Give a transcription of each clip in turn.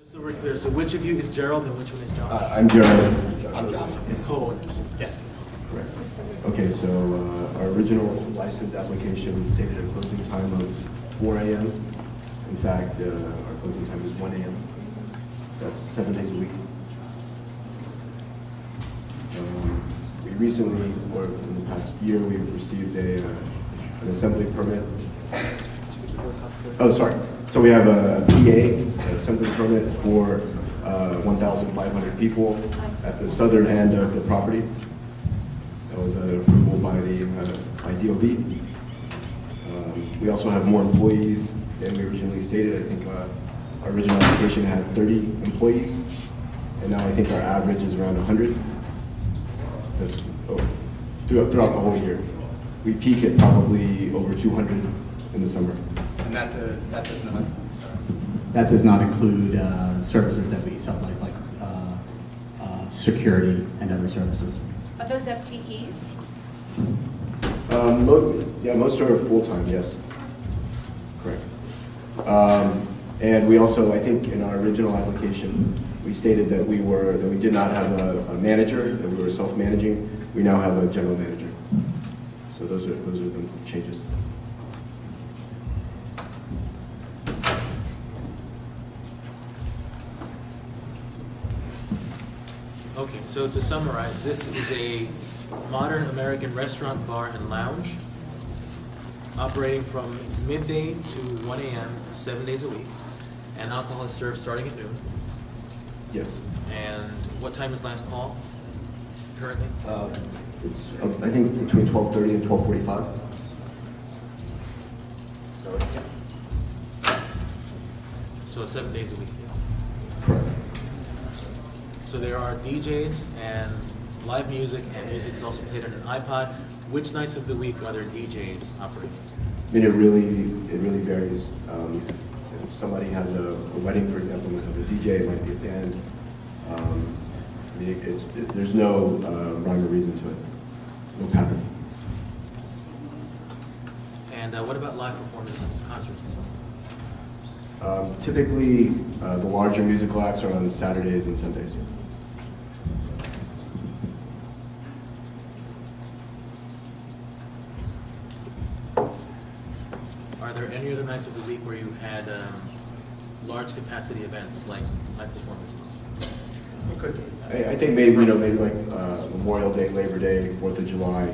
So we're clear, so which of you is Gerald and which one is Josh? I'm Gerald. I'm Josh. And co-owners? Yes. Correct. Okay, so our original license application stated a closing time of 4 a.m. In fact, our closing time is 1 a.m. That's 7 days a week. We recently, or in the past year, we received an assembly permit. Oh, sorry. So we have a PA, an assembly permit for 1,500 people at the southern end of the property. That was an approval by the by DOV. We also have more employees than we originally stated. I think our original application had 30 employees, and now I think our average is around 100. That's throughout the whole year. We peak at probably over 200 in the summer. And that does not include services that we supply, like security and other services. Are those FTEs? Yeah, most are full-time, yes. Correct. And we also, I think in our original application, we stated that we did not have a manager, that we were self-managing. We now have a general manager. So those are the changes. Okay, so to summarize, this is a modern American restaurant, bar, and lounge operating from midday to 1 a.m. 7 days a week, and alcohol is served starting at noon. Yes. And what time is last call currently? It's, I think, between 12:30 and 12:45. So it's 7 days a week, yes. Correct. So there are DJs and live music, and music is also played on an iPod. Which nights of the week are there DJs operating? I mean, it really varies. If somebody has a wedding, for example, we have a DJ, it might be a band. I mean, there's no rhyme or reason to it, no pattern. And what about live performances, concerts and so on? Typically, the larger musical acts are on Saturdays and Sundays. Are there any other nights of the week where you had large capacity events like live performances? I think maybe like Memorial Day, Labor Day, 4th of July.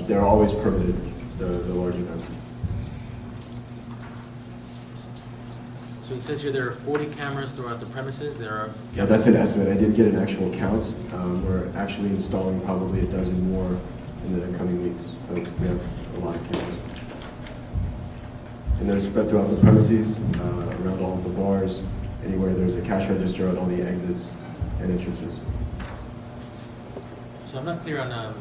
They're always permitted, the large events. So it says here there are 40 cameras throughout the premises. There are. Yeah, that's an estimate. I didn't get an actual count. We're actually installing probably a dozen more in the coming weeks. So we have a lot of cameras. And they're spread throughout the premises, around all of the bars, anywhere there's a cash register at all the exits and entrances. So I'm not clear on I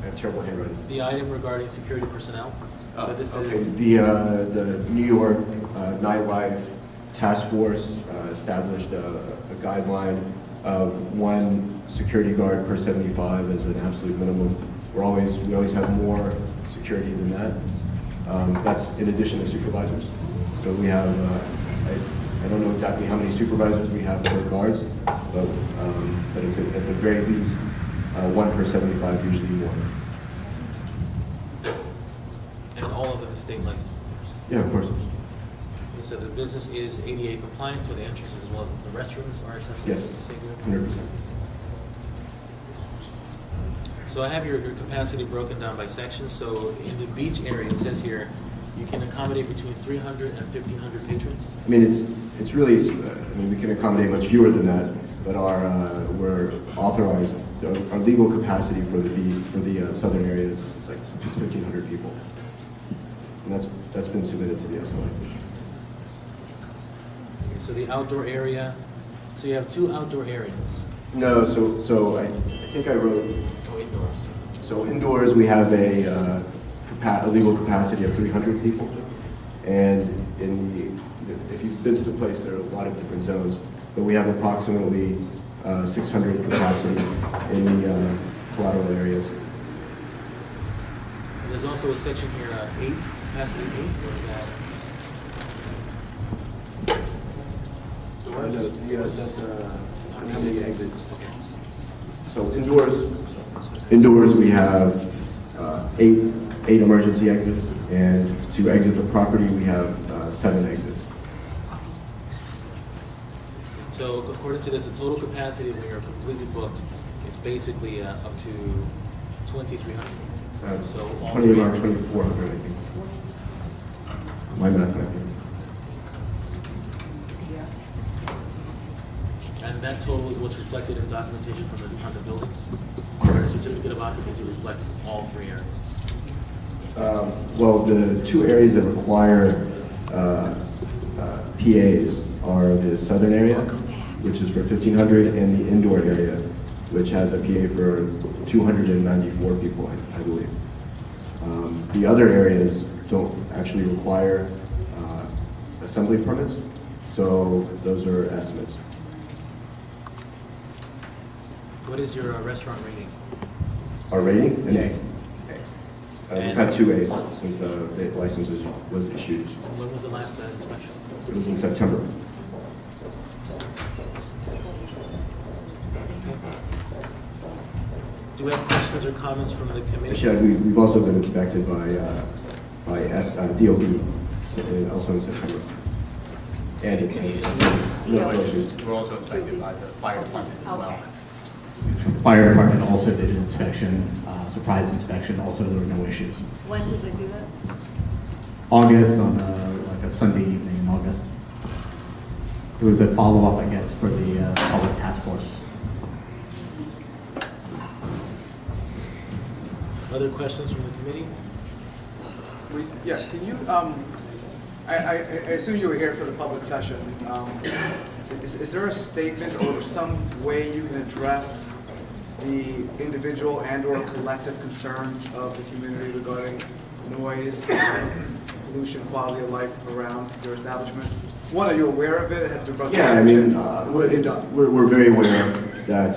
have terrible handwriting. the item regarding security personnel. So this Okay, is. the New York Nightlife Task Force established a guideline of 1 security guard per 75 as an absolute minimum. We always have more security than that. That's in addition to supervisors. So we have, I don't know exactly how many supervisors we have per guards, but it's at the very least 1 per 75, usually more. And all of them is state licensed, of course. Yeah, of course. And so the business is ADA compliant, so the entrances as well as the restrooms are accessible. Yes, to say good? 100%. So I have your capacity broken down by sections. So in the beach area, it says here, you can accommodate between 300 and 1,500 patrons. I mean, it's really, I mean, we can accommodate much fewer than that, but we're authorized, our legal capacity for the southern area is like 1,500 people. And that's been submitted to the SLA. So the outdoor area, so you have 2 outdoor areas. No, so I think I wrote, Oh, indoors. so indoors we have a legal capacity of 300 people. And if you've been to the place, there are a lot of different zones, but we have approximately 600 capacity in the collateral areas. There's also a section here, 8, capacity 8, or is that? Yes. That's How many exits? So indoors we have eight emergency exits, and to exit the property we have 7 exits. So according to this, the total capacity when you're completely booked, it's basically up to 2,300. So all 20 three or exits. 2,400, I think. My math might be. And that total is what's reflected in documentation on the buildings? So our certificate of occupancy reflects all 3 areas. Well, the 2 areas that require PAs are the southern area, which is for 1,500, and the indoor area, which has a PA for 294 people, I believe. The other areas don't actually require assembly permits, so those are estimates. What is your restaurant rating? Our rating? An A. And- We've had 2 A's since the license was issued. When was the last inspection? It was in September. Do we have questions or comments from the committee? Actually, we've also been inspected by DOB, also in September. And no issues. We're also inspected by the fire department as well. The fire department also did an inspection, surprise inspection, also there were no issues. When did they do that? August, on like a Sunday evening in August. It was a follow-up, I guess, for the public task force. Other questions from the committee? Yeah, can you, I assume you were here for the public session. Is there a statement or some way you can address the individual and/or collective concerns of the community regarding noise, pollution, quality of life around your establishment? One, are you aware of it? Has it been brought to your Yeah, I mean, attention? What have you done? we're very aware that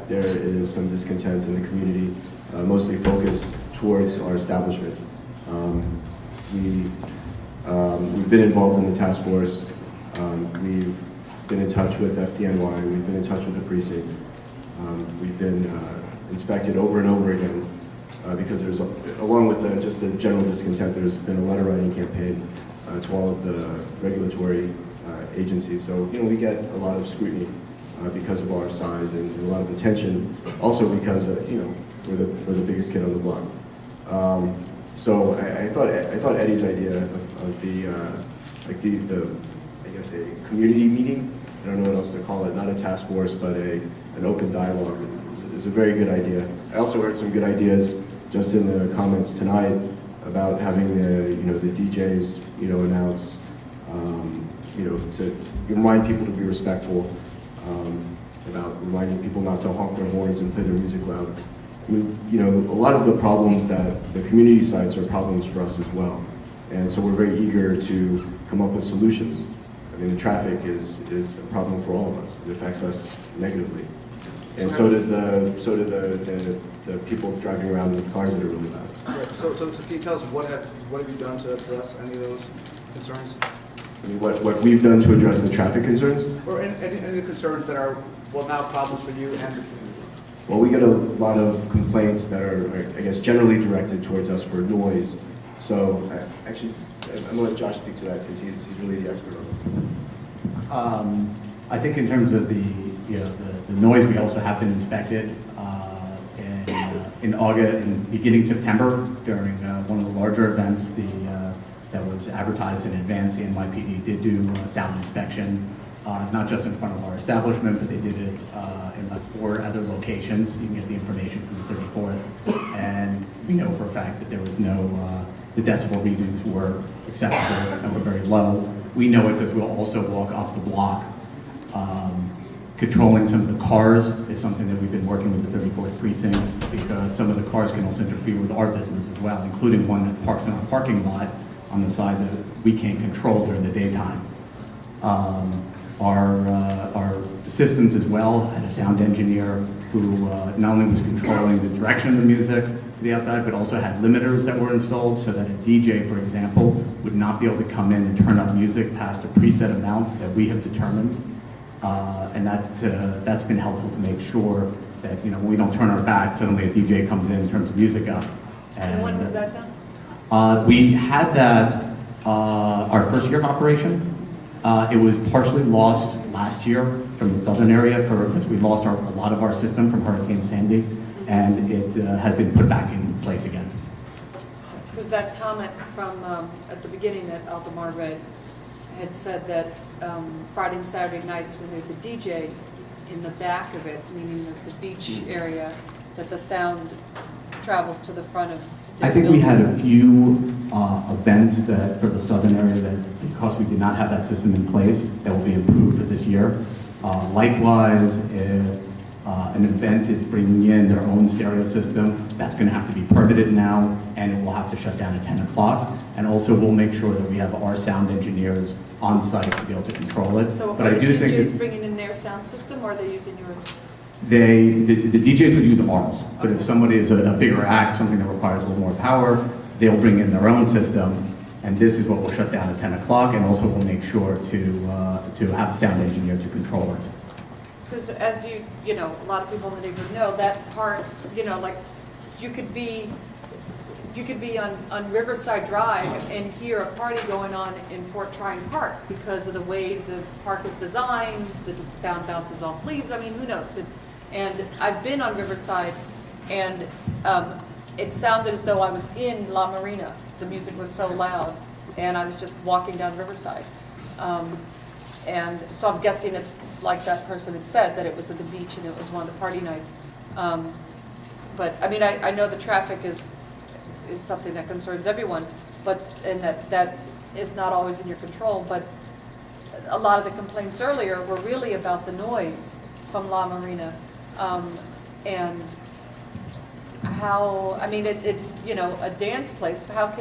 there is some discontent in the community, mostly focused towards our establishment. We've been involved in the task force. We've been in touch with FDNY. We've been in touch with the precinct. We've been inspected over and over again because there's, along with just the general discontent, there's been a letter writing campaign to all of the regulatory agencies. So, we get a lot of scrutiny because of our size and a lot of attention. Also because, we're the biggest kid on the block. So I thought Eddie's idea of the I guess a community meeting, I don't know what else to call it, not a task force, but an open dialogue is a very good idea. I also heard some good ideas just in the comments tonight about having the DJs announce to remind people to be respectful, about reminding people not to honk their horns and play their music loud. I mean, a lot of the problems that the community cites are problems for us as well. And so we're very eager to come up with solutions. I mean, the traffic is a problem for all of us. It affects us negatively. And so do the people driving around with cars that are really loud. Right. So can you tell us what have you done to address any of those concerns? I mean, what we've done to address the traffic concerns? Or any of the concerns that are, now problems for you and the community? Well, we get a lot of complaints that are, I guess, generally directed towards us for noise. So, actually, I'm going to let Josh speak to that because he's really the expert on this. I think in terms of the noise, we also have been inspected in August, in beginning September, during one of the larger events that was advertised in advance. The NYPD did do a sound inspection, not just in front of our establishment, but they did it in like 4 other locations. You can get the information from the 34th, and we know for a fact that there was no, the decibel readings were acceptable and were very low. We know it because we'll also walk off the block. Controlling some of the cars is something that we've been working with the 34th precinct, because some of the cars can also interfere with our business as well, including one that parks in our parking lot on the side that we can't control during the daytime. Our assistants as well had a sound engineer who not only was controlling the direction of the music to the outside, but also had limiters that were installed so that a DJ, for example, would not be able to come in and turn up music past a preset amount that we have determined. And that's been helpful to make sure that, when we don't turn our back, suddenly a DJ comes in, turns the music up. And when was that done? We had that our first year of operation. It was partially lost last year from the southern area because we lost a lot of our system from Hurricane Sandy, and it has been put back in place again. Because that comment from at the beginning that Aldemar read had said that Friday and Saturday nights when there's a DJ in the back of it, meaning the beach area, that the sound travels to the front of the I think we building. had a few events that for the southern area that because we did not have that system in place, that will be improved for this year. Likewise, if an event is bringing in their own stereo system, that's going to have to be permitted now, and it will have to shut down at 10 o'clock. And also, we'll make sure that we have our sound engineers on site to be able to control it. So But are I the do think DJs that bringing in their sound system, or are they using yours? the DJs would use ours, but if somebody is a bigger act, something that requires a little more power, they'll bring in their own system, and this is what will shut down at 10 o'clock, and also we'll make sure to have a sound engineer to control it. Because as you know, a lot of people in the neighborhood know, that part, like, you could be on Riverside Drive and hear a party going on in Fort Tryon Park because of the way the park is designed, the sound bounces off leaves, I mean, who knows? And I've been on Riverside, and it sounded as though I was in La Marina. The music was so loud, and I was just walking down Riverside. And so I'm guessing it's like that person had said, that it was at the beach and it was one of the party nights. But, I mean, I know the traffic is something that concerns everyone, and that is not always in your control, but a lot of the complaints earlier were really about the noise from La Marina. And how, I mean, it's, a dance place, but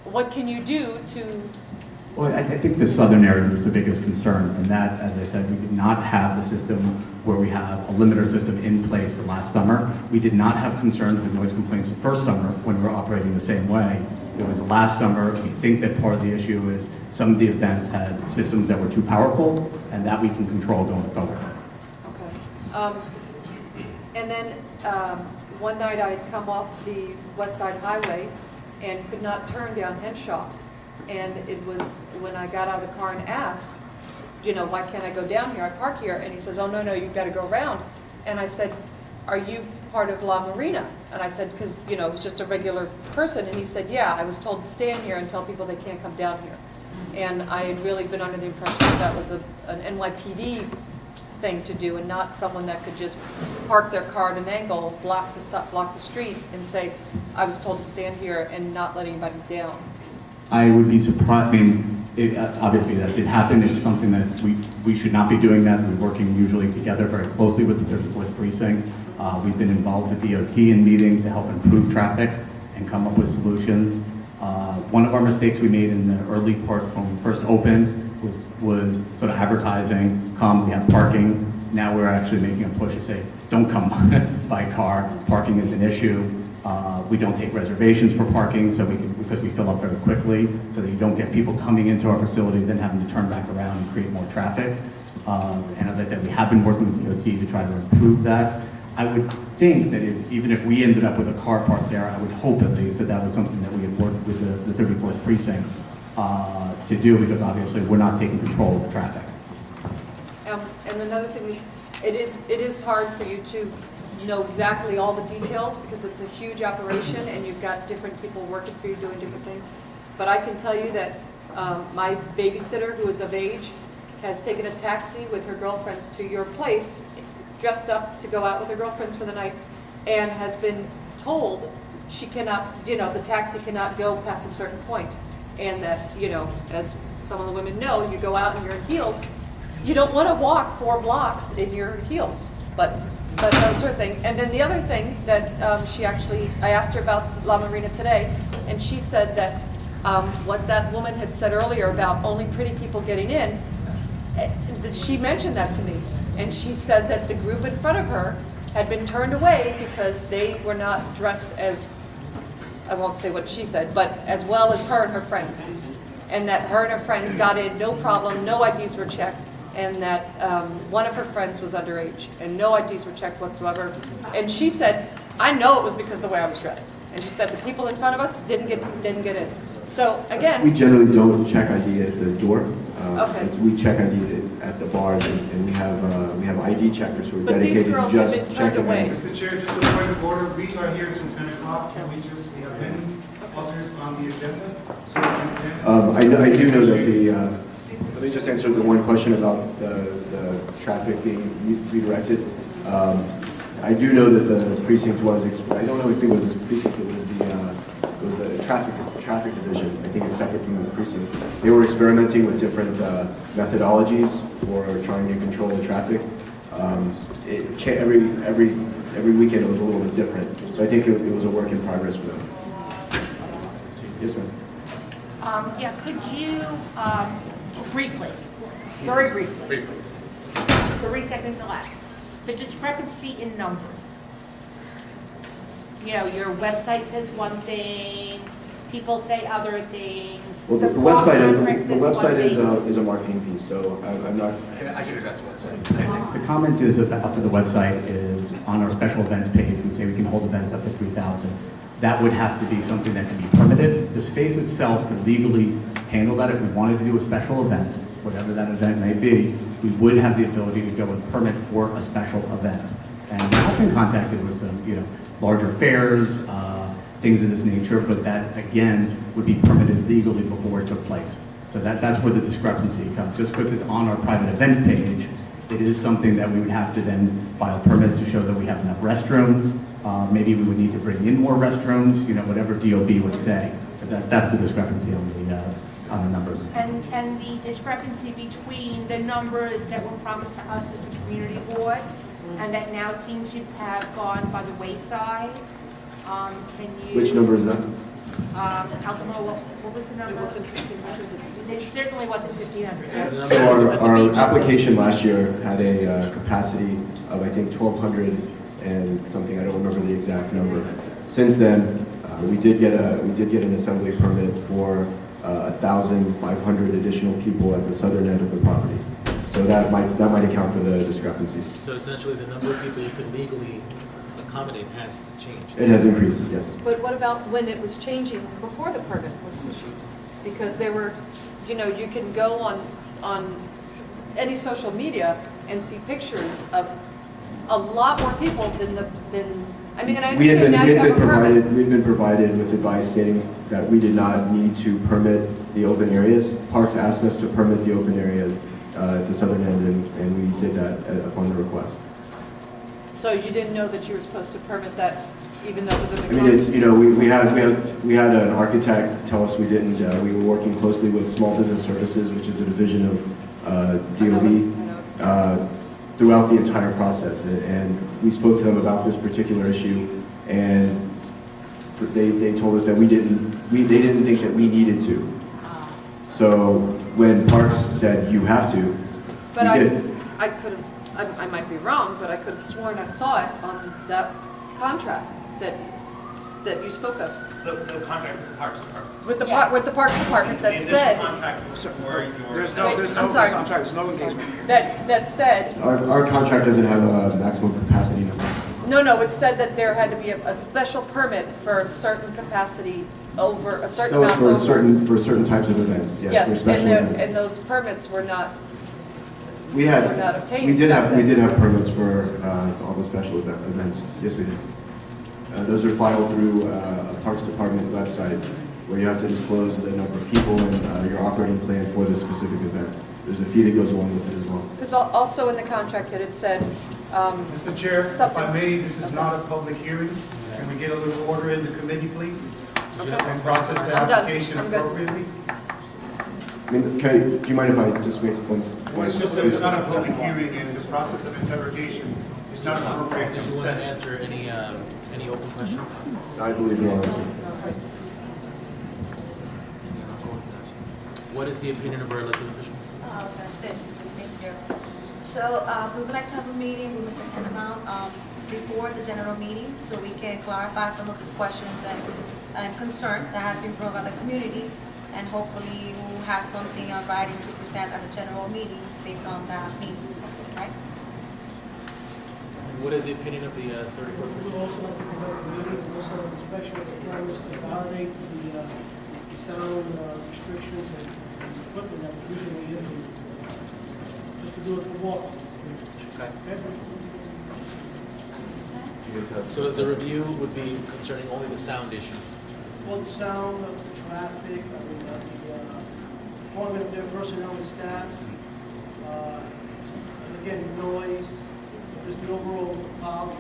what can you do to... Well, I think the southern area was the biggest concern, and that, as I said, we did not have the system where we have a limiter system in place for last summer. We did not have concerns with noise complaints the first summer when we were operating the same way. It was last summer. We think that part of the issue is some of the events had systems that were too powerful, and that we can control going forward. Okay. And then one night I had come off the West Side Highway and could not turn down Henshaw. And it was when I got out of the car and asked, why can't I go down here? I park here. And he says, oh, no, you've got to go around. And I said, are you part of La Marina? And I said, because, it was just a regular person. And he said, yeah, I was told to stand here and tell people they can't come down here. And I had really been under the impression that was an NYPD thing to do and not someone that could just park their car at an angle, block the street and say, I was told to stand here and not let anybody down. I would be surprised. I mean, obviously that did happen. It's something that we should not be doing that. We're working usually together very closely with the 34th Precinct. We've been involved with DOT in meetings to help improve traffic and come up with solutions. One of our mistakes we made in the early part when we first opened was sort of advertising, come, we have parking. Now we're actually making a push to say, don't come by car. Parking is an issue. We don't take reservations for parking because we fill up very quickly, so that you don't get people coming into our facility then having to turn back around and create more traffic. And as I said, we have been working with DOT to try to improve that. I would think that even if we ended up with a car park there, I would hope at least that was something that we had worked with the 34th Precinct to do, because obviously we're not taking control of the traffic. And another thing is, it is hard for you to know exactly all the details because it's a huge operation and you've got different people working for you doing different things. But I can tell you that my babysitter, who is of age, has taken a taxi with her girlfriends to your place, dressed up to go out with her girlfriends for the night, and has been told she cannot, the taxi cannot go past a certain point. And that, as some of the women know, you go out and you're in heels. You don't want to walk 4 blocks in your heels, but that sort of thing. And then the other thing that I asked her about La Marina today, and she said that what that woman had said earlier about only pretty people getting in, she mentioned that to me. And she said that the group in front of her had been turned away because they were not dressed as, I won't say what she said, but as well as her and her friends. and that her and her friends got in, no problem, no IDs were checked, and that one of her friends was underage, and no IDs were checked whatsoever. And she said, I know it was because of the way I was dressed. And she said the people in front of us didn't get in. So We again, generally don't check ID at the door. Okay. We check ID at the bars, and we have ID checkers who are But these dedicated to girls have been just turned checking away. ID. Mr. Chair, just a point of order, we are here till 10 o'clock, and we have many others on the agenda. So I do know that let me just answer the one question about the traffic being redirected. I do know that the precinct was, I don't know if it was this precinct, it was the traffic division. I think it's separate from the precinct. They were experimenting with different methodologies for trying to control the traffic. Every weekend it was a little bit different. So I think it was a work in progress for them. Yes, ma'am. Yeah, could you, briefly, very briefly, 30 seconds or less, the discrepancy in numbers? You know, your website says one thing, people say other things. Well, the blog website contract says one thing. is a marketing piece, so I'm not. I should address the website. The comment is about for the website is on our special events page, we say we can hold events up to 3,000. That would have to be something that can be permitted. The space itself could legally handle that if we wanted to do a special event, whatever that event may be, we would have the ability to go with permit for a special event. And I've been contacted with some, larger fairs, things of this nature, but that again would be permitted legally before it took place. So that's where the discrepancy comes. Just because it's on our private event page, it is something that we would have to then file permits to show that we have enough restrooms. Maybe we would need to bring in more restrooms, whatever DOB would say. But that's the discrepancy on the numbers. And the discrepancy between the numbers that were promised to us as a community board and that now seem to have gone by the wayside. Can you? Which number is that? Alcohol, what was the it number? wasn't 1,500. It certainly wasn't 1,500. So At the our beach. application last year had a capacity of, I think, 1,200 and something. I don't remember the exact number. Since then, we did get an assembly permit for 1,500 additional people at the southern end of the property. So that might account for the discrepancies. So essentially, the number of people you could legally accommodate has changed. It has increased, yes. But what about when it was changing before the permit was issued? Because there were, you can go on any social media and see pictures of a lot more people than I mean, and I understand now you have a permit. We've been provided with advice stating that we did not need to permit the open areas. Parks asked us to permit the open areas at the southern end, and we did that upon the request. So you didn't know that you were supposed to permit that, even though it was in the I mean, contract? we had an architect tell us we didn't. We were working closely with Small Business Services, which is a division of DOB, throughout the entire process. And we spoke to them about this particular issue, and they told us that they didn't think that we needed to. So when Parks said you have to, But we did. I could have, I might be wrong, but I could have sworn I saw it on that contract that you spoke of. The contract with the Parks Department. With the Yes. with the Parks Department that The said, initial contract was for your. I'm sorry. There's no engagement. that said, Our contract doesn't have a maximum capacity number. no, it said that there had to be a special permit for a certain capacity over, a certain That was amount over. for certain types of events, yes, for Yes, special events. and those permits were not, We were not obtained we did back then. have permits for all the special events. Yes, we did. Those are filed through a Parks Department website where you have to disclose the number of people and your operating plan for the specific event. There's a fee that goes along with it as well. because also in the contract it had said, Mr. Chair, if something. I may, this is not a public hearing. Can we get a little order in the committee, please? Okay. And process the I'm done. application I'm good. appropriately? I mean, do you mind if I just make one? It's just that it's not a public hearing, and this process of interrogation is not appropriate Did to you want to set. answer any open questions? I believe you are. What is the opinion of our elected officials? I was gonna say, Mr. So, we would like to have a meeting with Mr. Tenenbaum, before the general meeting, so we can clarify some of these questions and concern that have been brought by the community. and hopefully we'll have something on writing to present at the general meeting based on that meeting, right? What is the opinion of the 34th? We would also like to conduct a meeting, also inspection of the cameras to validate the sound restrictions and equipment that we're using in the, just to do it for walk. Okay. You guys have- So the review would be concerning only the sound issue. Well, the sound, traffic, I mean, the appointment of their personnel and staff, and again, noise, just the overall problem,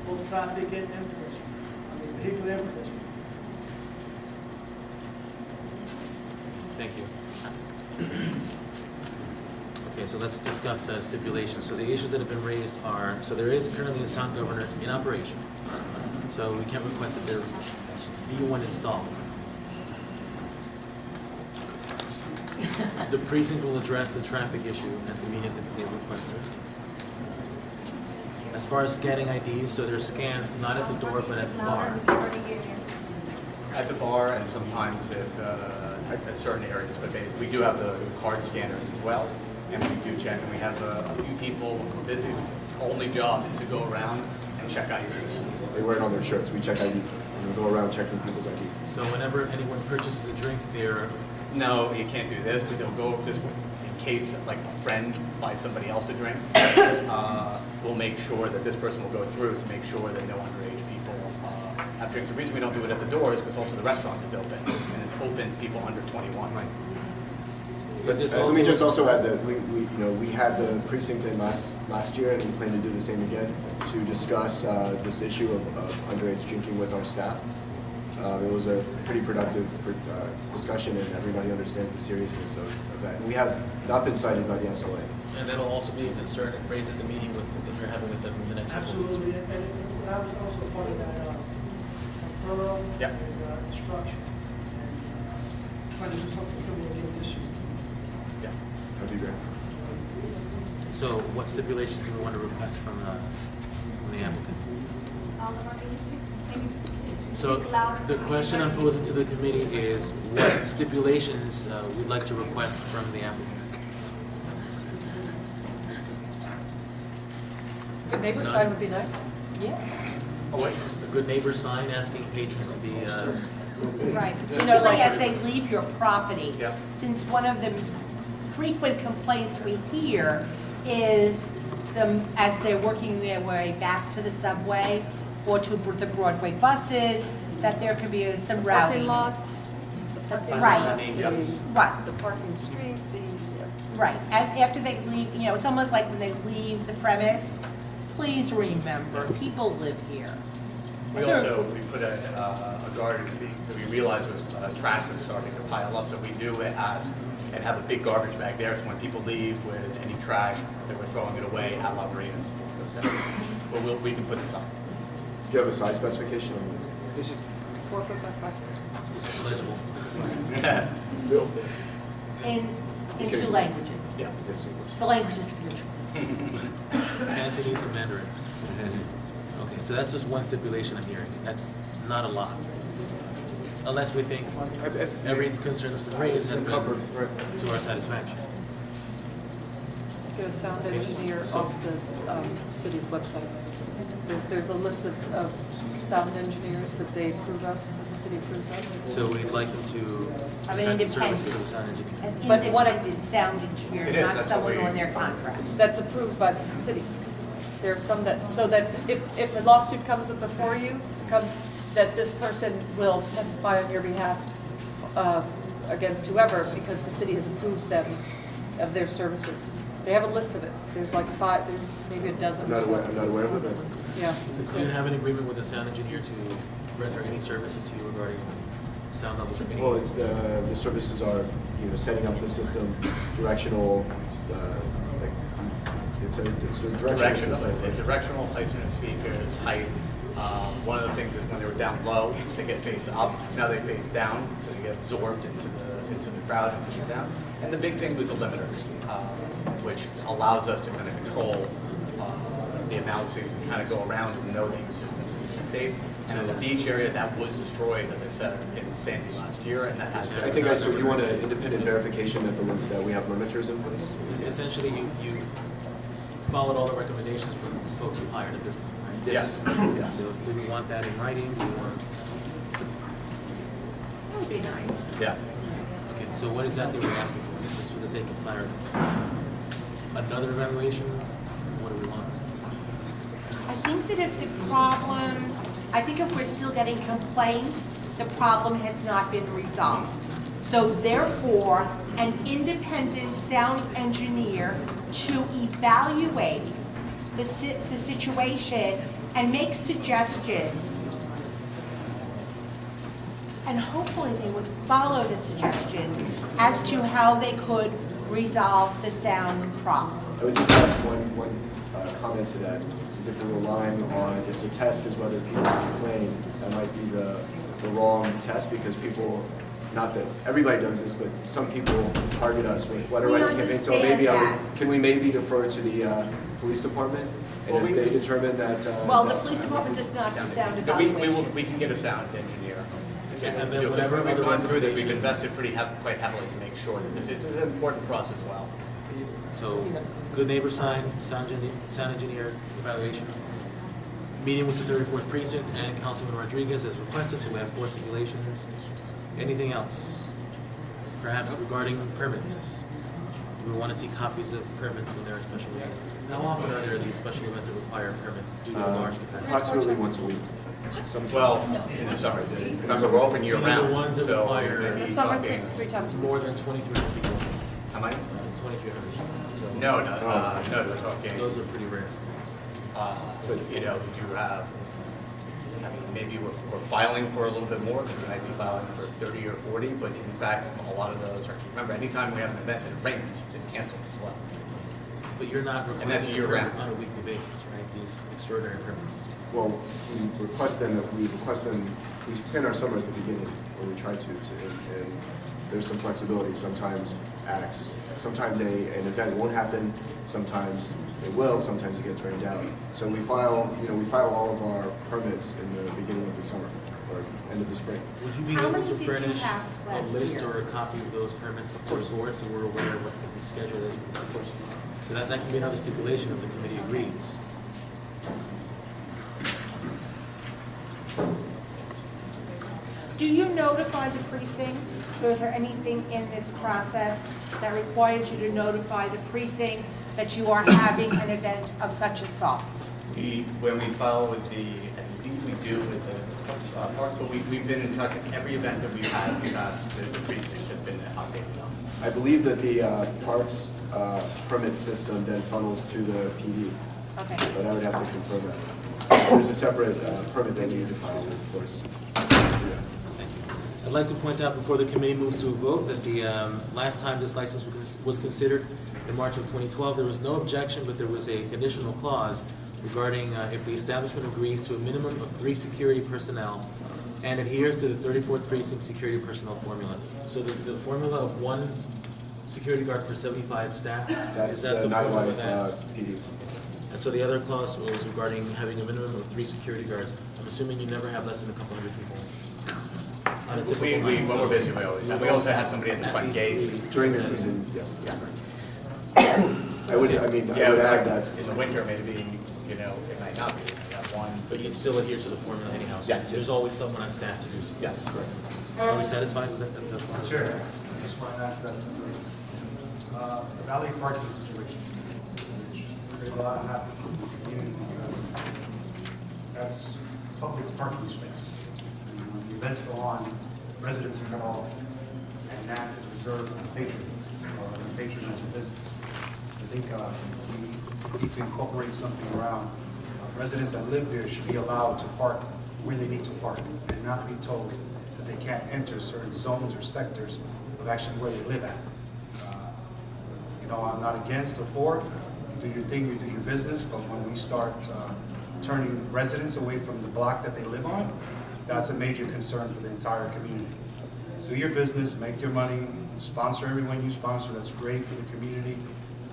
both traffic and pedestrian, I mean, vehicular and pedestrian. Thank you. Okay, so let's discuss stipulations. So the issues that have been raised are, so there is currently a sound governor in operation. So we can't request that there be one installed. The precinct will address the traffic issue at the meeting that they've requested. As far as scanning IDs, so they're scanned not at the door but at the bar. At the bar, and sometimes if, at certain areas, but basically, we do have the card scanners as well, and we do check, and we have a few people when we're busy, only job is to go around and check IDs. They wear it on their shirts. We check IDs. We go around checking people's IDs. So whenever anyone purchases a drink, they're No, you can't do this, but they'll go this way. In case, like, a friend buys somebody else a drink, we'll make sure that this person will go through to make sure that no underage people have drinks. The reason we don't do it at the door is because also the restaurant is open, and it's open to people under 21. Right. But it's Let me also- just also add that we had the precinct in last year, and we plan to do the same again to discuss this issue of underage drinking with our staff. It was a pretty productive discussion, and everybody understands the seriousness of that. We have not been cited by the SLA. And that'll also be a concern raised at the meeting that you're having with them in the next couple of weeks. Absolutely, and that was also part of that thorough Yep. and instruction. And trying to do something similar to this year. Yeah. That'd be great. So what stipulations do we want to request from the applicant? So the question I'm posing to the committee is what stipulations we'd like to request from the applicant? The neighbor sign would be nice. Oh, wait. A good neighbor sign asking patrons to be, Right. You know, like- Particularly as they leave your property. Yeah. Since one of the frequent complaints we hear is them, as they're working their way back to the subway or to the Broadway buses, that there can be some rowdy. Parking lots, the parking Right. lot, Right. the parking street, Right, as after they leave, you know, it's almost like when they leave the premise, please remember, people live here. We also, we put a guard, we realized was trash was starting to pile up, so we do ask and have a big garbage bag there, so when people leave with any trash, that we're throwing it away at La Marina before it goes out. But we can put this on. Do you have a size specification on This is 4 foot by 5 foot. just legible. it? Bill? In Okay. two languages. Yeah. Yes, English. The language is beautiful. Cantonese and Mandarin. Okay, so that's just one stipulation I'm hearing. That's not a lot. Unless we think every concern that's been raised has been covered, right. to our satisfaction. Get a sound engineer off the city website. There's a list of sound engineers that they approve of, that the city approves of. So we'd like them to Of an contract the services of independent. a sound engineer. An But what if- independent sound engineer, It is, not that's someone what we- on their contract. That's approved by the city. There's some that, so that if a lawsuit comes up before you, that this person will testify on your behalf against whoever, because the city has approved them of their services. They have a list of it. There's like 5, there's maybe a dozen I'm or not aware, so. I'm not aware of it, Yeah. Do you have an agreement with a sound engineer to render any services to you regarding sound levels or but, any? well, it's, the services are, setting up the system, directional, like, it's a directional Directional, system. it's a directional placement of speakers, height. One of the things is when they were down low, they get faced up. Now they face down, so they get absorbed into the crowd, into the sound. And the big thing was the limiters, which allows us to kind of control the amount so you can kind of go around and know that your system is safe. And as a beach area, that was destroyed, as I said, in Sandy last year, and that has been. I think I saw you want an independent verification that we have limiters in place. Essentially, you followed all the recommendations from the folks you hired at this point, right? Yes. So do we want that in writing? Do we want? That would be nice. Yeah. Okay, so what exactly are we asking for, just for the sake of clarity? Another evaluation? What do we want? I think that if the problem, I think if we're still getting complaints, the problem has not been resolved. So therefore, an independent sound engineer to evaluate the situation and make suggestions. And hopefully they would follow the suggestions as to how they could resolve the sound problem. I would just have one comment to that. Is if we're relying on, if the test is whether people complain, that might be the wrong test, because people, not that everybody does this, but some people target us with letter writing campaigns. So maybe can we maybe defer to the police department? And if they determine that... Well, the police department does not do sound No, evaluation. we can get a sound engineer. And then Because whatever we've other gone through that, we've recommendations- invested quite heavily to make sure that this is important for us as well. So, good neighbor sign, sound engineer evaluation. Meeting with the 34th precinct and Councilman Rodriguez as requested, so we have 4 stipulations. Anything else? Perhaps regarding permits? Do we want to see copies of permits when there are special events? How often are there these special events that require a permit due to a large capacity? Approximately once a week. Well, in the summer, remember, we're open year Even the round, ones that so require- we're In the maybe summer, talking, 3 times a week. More than 2,300 people. how many? 2,300. So No, we're talking, those are pretty rare. but, you know, we do have, I mean, maybe we're filing for a little bit more, we might be filing for 30 or 40, but in fact, a lot of those are, remember, anytime we have an event that it rains, it's canceled as well. But you're not And that's requesting a year-round. permit on a weekly basis, right? These extraordinary permits. Well, we request them, we plan our summer at the beginning, or we try to, and there's some flexibility. Sometimes sometimes an event won't happen, sometimes it will, sometimes it gets rained out. So we file all of our permits in the beginning of the summer, or end of the spring. Would you be How able many to did you furnish have a last list year? or a copy of those permits to the board so we're aware of what the schedule is? Of course. So that can be another stipulation if the committee agrees. Do you notify the precinct, or is there anything in this process that requires you to notify the precinct that you are having an event of such a sort? When we file with the, I think we do with the park, but we've been in touch with every event that we've had, the precinct has been updated on. I believe that the parks permit system then funnels to the PD, Okay. but I would have to confirm that. There's a separate permit that you need to file, of course. Yeah. Thank you. I'd like to point out before the committee moves to a vote that the last time this license was considered in March of 2012, there was no objection, but there was a conditional clause regarding if the establishment agrees to a minimum of 3 security personnel and adheres to the 34th precinct security personnel formula. So the formula of 1 security guard per 75 staff, That's is that the the formula nightlife that? PD. And so the other clause was regarding having a minimum of 3 security guards. I'm assuming you never have less than a couple hundred people on a typical night. When we're busy, we always have. We also have somebody at the front gate. During the season, yes. Yeah. I would add that. In the winter, maybe, you know, it might not be, we have one. But you'd still adhere to the formula anyhow. So Yes. There's always someone on staff to do so. Yes, correct. Are we satisfied with that? Sure. I just want to ask that. The Valley parking situation. There's a lot happening in the community because that's public parking space. And when the events go on, residents are cut off, and that is reserved for patrons or the patronage of business. I think we need to incorporate something around residents that live there should be allowed to park where they need to park and not be told that they can't enter certain zones or sectors of actually where they live at. You know, I'm not against or for, you do your thing, you do your business, but when we start turning residents away from the block that they live on, that's a major concern for the entire community. Do your business, make your money, sponsor everyone you sponsor, that's great for the community,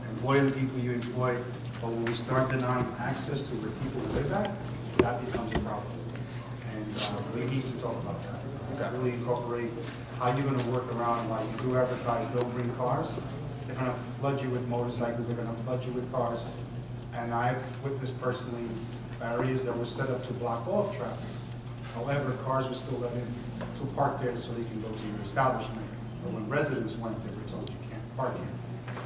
and employ the people you employ, but when we start denying access to where people live at, that becomes a problem. And we need to talk about that. Really incorporate how you're gonna work around, like you do advertise, don't bring cars. They're gonna flood you with motorcycles, they're gonna flood you with cars. And I've witnessed personally barriers that were set up to block off traffic. However, cars were still let in to park there so they can go to your establishment. But when residents went there, we told you can't park here.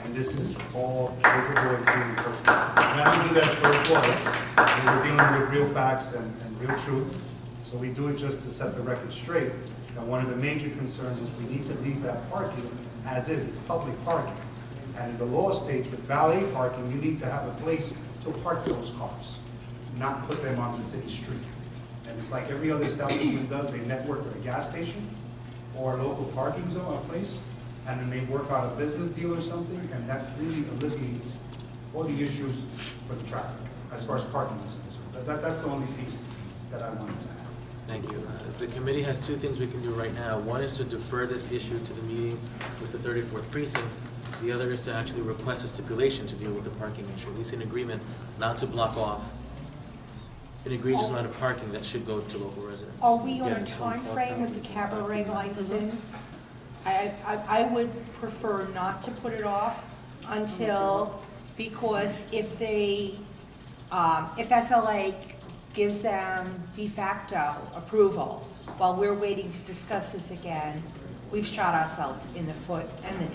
And this is all visible and seen in person. And I don't do that for applause. We're dealing with real facts and real truth. So we do it just to set the record straight. Now, one of the major concerns is we need to leave that parking as is. It's public parking. And the law states with valet parking, you need to have a place to park those cars, not put them on the city street. And it's like every other establishment does, they network with a gas station or a local parking zone or place, and then they work out a business deal or something, and that really alleviates all the issues for the traffic, as far as parking is concerned. That's the only piece that I wanted to add. Thank you. The committee has two things we can do right now. One is to defer this issue to the meeting with the 34th precinct. The other is to actually request a stipulation to deal with the parking issue, at least an agreement not to block off an egregious amount of parking that should go to local residents. Are we on a time frame with the Cabaret license? I would prefer not to put it off until, because if they, if SLA gives them de facto approval while we're waiting to discuss this again, we've shot ourselves in the foot and the knee.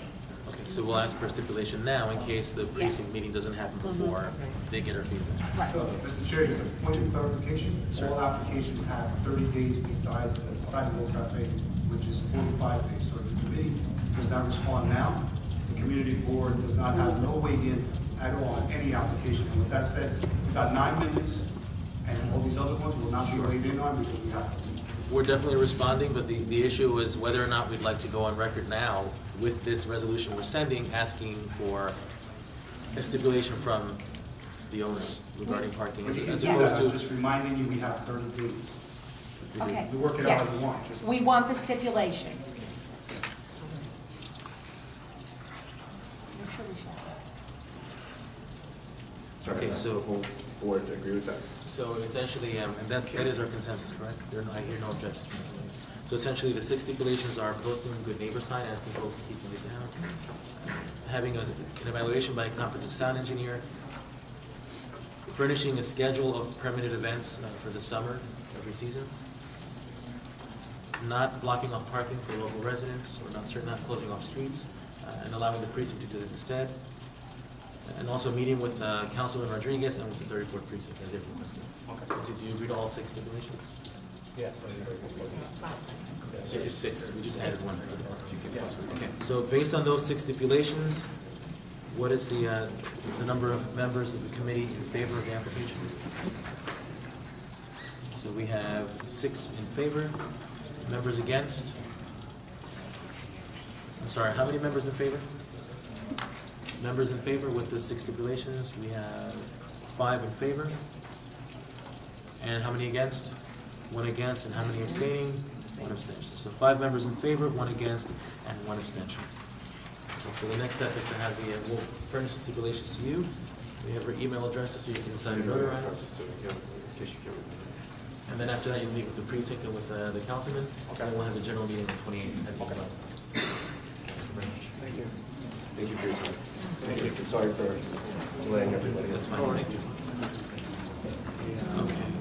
Okay, so we'll ask for a stipulation now in case the precinct meeting doesn't happen before they get our feedback. Right. So, Mr. Chair, just a point of clarification. Sir. All applications have 30 days besides the sidewalk cafe, which is 45 days. So if the committee does not respond now, the community board does not have no weight in at all on any application. And with that said, we've got 9 minutes, and all these other ones will not be weighed in on because we have to. We're definitely responding, but the issue is whether or not we'd like to go on record now with this resolution we're sending, asking for a stipulation from the owners regarding parking, as opposed I'm to. just reminding you, we have 30 days. Okay. We work it out as we want. Just- We want the stipulation. Sorry, Okay, does so- the whole board agree with that? So essentially, and that is our consensus, correct? I hear no objections from the committee. So essentially, the 6 stipulations are posting a good neighbor sign, asking folks to keep noise down, having an evaluation by a competent sound engineer, furnishing a schedule of permitted events for the summer every season, not blocking off parking for local residents, or not closing off streets, and allowing the precinct to do it instead. And also meeting with Councilman Rodriguez and with the 34th precinct as they've requested. Okay. So do you agree to all 6 stipulations? Yeah. It is 6, we just added 1. Okay, so based on those 6 stipulations, what is the number of members of the committee in favor of the application? So we have 6 in favor, members against? I'm sorry, how many members in favor? Members in favor with the 6 stipulations, we have 5 in favor. And how many against? 1 against, and how many abstaining? 1 abstention. So 5 members in favor, 1 against, and 1 abstention. Okay, so the next step is to have we'll furnish the stipulations to you. We have our email addresses so you can sign and notarize. And then after that, you'll meet with the precinct and with the councilman. Okay. And we'll have a general meeting on the 28th. Okay. Thank you. Thank you for your time. Thank you. Sorry for delaying everybody. That's fine. Thank you. Okay.